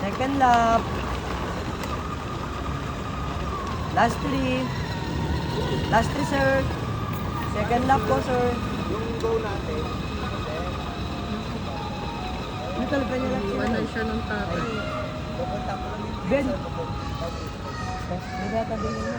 Second lap. Last 3. Last 3, sir. Second lap po, sir. Yung go natin. Ano talaga niya lang siya? Iwanan siya ng tatay. Pupunta ko lang yung Ben! Nagtatabi niya.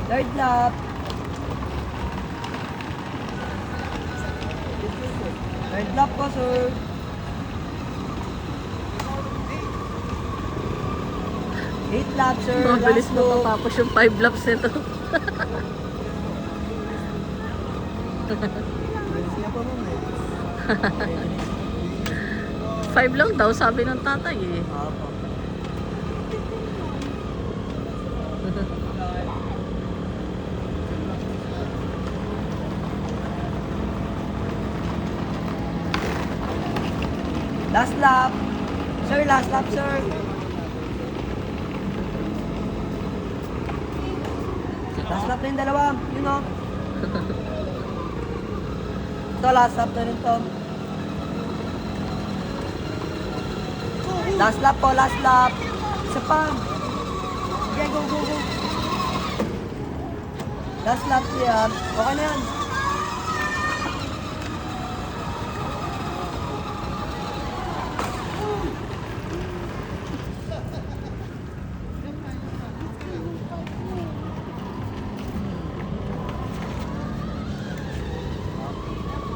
Third lap. Third lap po, sir. Eighth lap, sir. Mabilis Last mo loop. matapos yung 5 laps nito. siya pa muna eh. 5 lang daw, sabi ng tatay eh. Apo. Last lap. Sir, last lap, sir. Last lap na yung dalawa. Yun o. Ito, last lap na rin to. Last lap po, last lap. Isa pa. Okay, go, go, go. Last lap yan. Okay na yan.